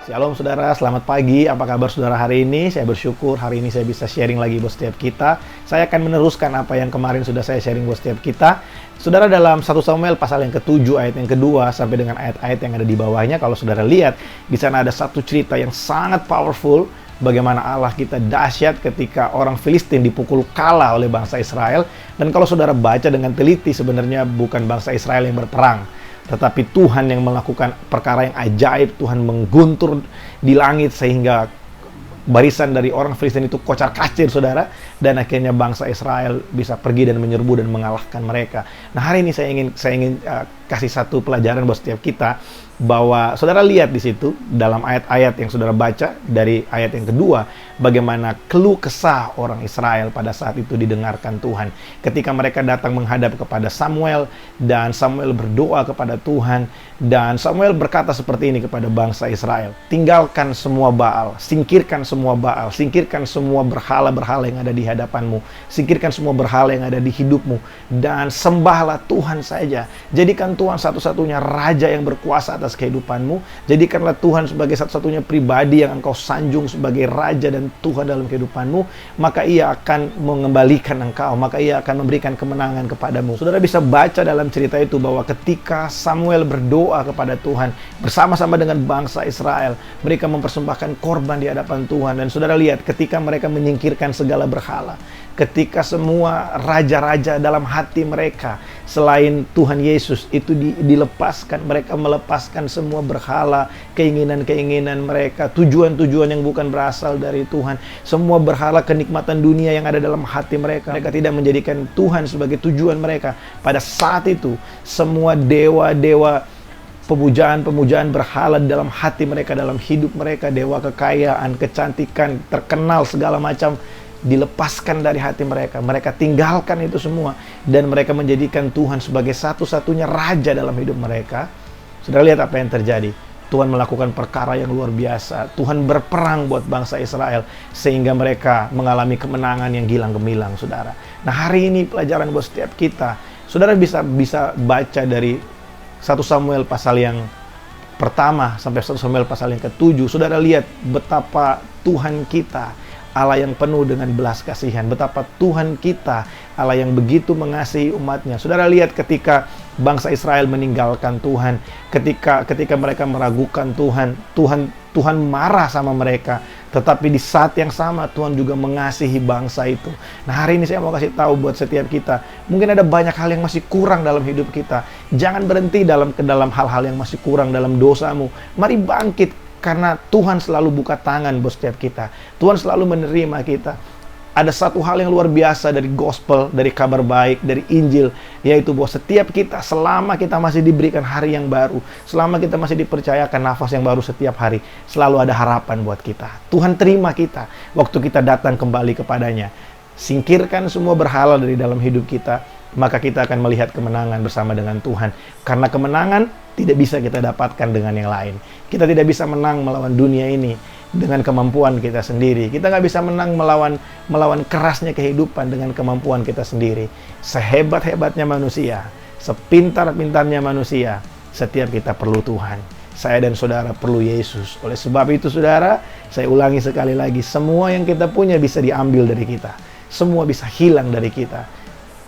Shalom saudara, selamat pagi. Apa kabar saudara hari ini? Saya bersyukur hari ini saya bisa sharing lagi buat setiap kita. Saya akan meneruskan apa yang kemarin sudah saya sharing buat setiap kita. Saudara, dalam 1 Samuel pasal yang ke-7 ayat yang kedua sampai dengan ayat-ayat yang ada di bawahnya, kalau saudara lihat, di sana ada satu cerita yang sangat powerful. Bagaimana Allah kita dahsyat ketika orang Filistin dipukul kalah oleh bangsa Israel. Dan kalau saudara baca dengan teliti, sebenarnya bukan bangsa Israel yang berperang, tetapi Tuhan yang melakukan perkara yang ajaib. Tuhan mengguntur di langit sehingga barisan dari orang Filistin itu kocar-kacir, saudara. Dan akhirnya bangsa Israel bisa pergi dan menyerbu dan mengalahkan mereka. Nah, hari ini saya ingin kasih satu pelajaran buat setiap kita, bahwa saudara lihat di situ dalam ayat-ayat yang saudara baca dari ayat yang kedua, bagaimana keluh kesah orang Israel pada saat itu didengarkan Tuhan. Ketika mereka datang menghadap kepada Samuel, dan Samuel berdoa kepada Tuhan, dan Samuel berkata seperti ini kepada bangsa Israel, tinggalkan semua Baal, singkirkan semua Baal, singkirkan semua berhala-berhala yang ada di hadapanmu, singkirkan semua berhala yang ada di hidupmu, dan sembahlah Tuhan saja. Jadikan Tuhan satu-satunya raja yang berkuasa atas kehidupanmu. Jadikanlah Tuhan sebagai satu-satunya pribadi yang engkau sanjung sebagai raja dan Tuhan dalam kehidupanmu. Maka Ia akan mengembalikan engkau, maka Ia akan memberikan kemenangan kepadamu. Saudara bisa baca dalam cerita itu bahwa ketika Samuel berdoa kepada Tuhan bersama-sama dengan bangsa Israel, mereka mempersembahkan korban di hadapan Tuhan. Dan saudara lihat, ketika mereka menyingkirkan segala berhala, ketika semua raja-raja dalam hati mereka selain Tuhan Yesus itu dilepaskan, mereka melepaskan semua berhala, keinginan-keinginan mereka, tujuan-tujuan yang bukan berasal dari Tuhan, semua berhala kenikmatan dunia yang ada dalam hati mereka. Mereka tidak menjadikan Tuhan sebagai tujuan mereka. Pada saat itu, semua dewa-dewa, pemujaan-pemujaan berhala dalam hati mereka, dalam hidup mereka, dewa kekayaan, kecantikan, terkenal segala macam, dilepaskan dari hati mereka. Mereka tinggalkan itu semua, dan mereka menjadikan Tuhan sebagai satu-satunya raja dalam hidup mereka. Sudah lihat apa yang terjadi. Tuhan melakukan perkara yang luar biasa. Tuhan berperang buat bangsa Israel sehingga mereka mengalami kemenangan yang gilang gemilang, saudara. Nah, hari ini pelajaran buat setiap kita. Saudara bisa baca dari 1 Samuel pasal yang pertama sampai 1 Samuel pasal yang ke-7. Saudara lihat betapa Tuhan kita Allah yang penuh dengan belas kasihan, betapa Tuhan kita Allah yang begitu mengasihi umatnya. Saudara lihat ketika bangsa Israel meninggalkan Tuhan, ketika mereka meragukan Tuhan marah sama mereka. Tetapi di saat yang sama Tuhan juga mengasihi bangsa itu. Nah, hari ini saya mau kasih tahu buat setiap kita, mungkin ada banyak hal yang masih kurang dalam hidup kita. Jangan berhenti dalam hal-hal yang masih kurang dalam dosamu. Mari bangkit, karena Tuhan selalu buka tangan buat setiap kita. Tuhan selalu menerima kita. Ada satu hal yang luar biasa dari gospel, dari kabar baik, dari Injil, yaitu bahwa setiap kita, selama kita masih diberikan hari yang baru, selama kita masih dipercayakan nafas yang baru setiap hari, selalu ada harapan buat kita. Tuhan terima kita waktu kita datang kembali kepadanya. Singkirkan semua berhala dari dalam hidup kita, maka kita akan melihat kemenangan bersama dengan Tuhan. Karena kemenangan tidak bisa kita dapatkan dengan yang lain. Kita tidak bisa menang melawan dunia ini dengan kemampuan kita sendiri. Kita nggak bisa menang melawan kerasnya kehidupan dengan kemampuan kita sendiri. Sehebat-hebatnya manusia, sepintar-pintarnya manusia, setiap kita perlu Tuhan. Saya dan saudara perlu Yesus. Oleh sebab itu, saudara, saya ulangi sekali lagi, semua yang kita punya bisa diambil dari kita. Semua bisa hilang dari kita.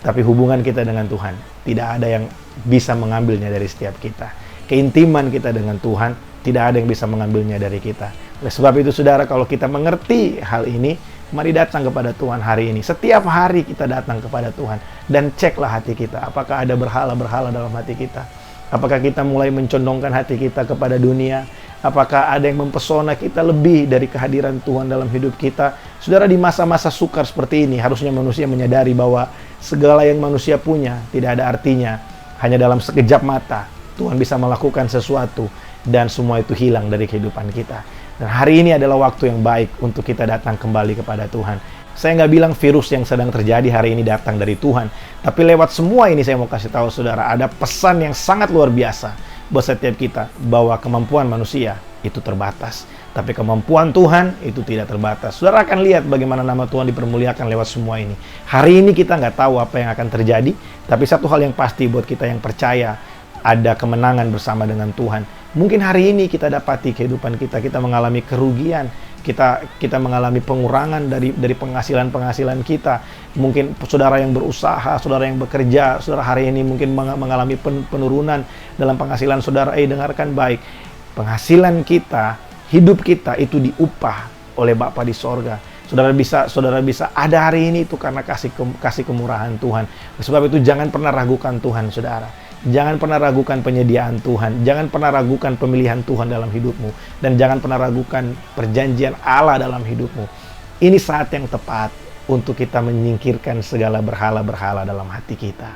Tapi hubungan kita dengan Tuhan, tidak ada yang bisa mengambilnya dari setiap kita. Keintiman kita dengan Tuhan, tidak ada yang bisa mengambilnya dari kita. Oleh sebab itu, saudara, kalau kita mengerti hal ini, mari datang kepada Tuhan hari ini. Setiap hari kita datang kepada Tuhan, dan ceklah hati kita. Apakah ada berhala-berhala dalam hati kita? Apakah kita mulai mencondongkan hati kita kepada dunia? Apakah ada yang mempesona kita lebih dari kehadiran Tuhan dalam hidup kita? Saudara, di masa-masa sukar seperti ini, harusnya manusia menyadari bahwa segala yang manusia punya tidak ada artinya. Hanya dalam sekejap mata, Tuhan bisa melakukan sesuatu, dan semua itu hilang dari kehidupan kita. Dan hari ini adalah waktu yang baik untuk kita datang kembali kepada Tuhan. Saya nggak bilang virus yang sedang terjadi hari ini datang dari Tuhan. Tapi lewat semua ini saya mau kasih tahu saudara, ada pesan yang sangat luar biasa buat setiap kita, bahwa kemampuan manusia itu terbatas, tapi kemampuan Tuhan itu tidak terbatas. Saudara akan lihat bagaimana nama Tuhan dipermuliakan lewat semua ini. Hari ini kita nggak tahu apa yang akan terjadi, tapi satu hal yang pasti buat kita yang percaya, ada kemenangan bersama dengan Tuhan. Mungkin hari ini kita dapati kehidupan kita mengalami kerugian, kita mengalami pengurangan dari penghasilan kita. Mungkin saudara yang berusaha, saudara yang bekerja, saudara hari ini mungkin mengalami penurunan dalam penghasilan saudara. Dengarkan baik, penghasilan kita, hidup kita itu diupah oleh Bapa di sorga. Saudara bisa ada hari ini itu karena kasih kemurahan Tuhan. Sebab itu jangan pernah ragukan Tuhan, saudara. Jangan pernah ragukan penyediaan Tuhan. Jangan pernah ragukan pemilihan Tuhan dalam hidupmu. Dan jangan pernah ragukan perjanjian Allah dalam hidupmu. Ini saat yang tepat untuk kita menyingkirkan segala berhala-berhala dalam hati kita.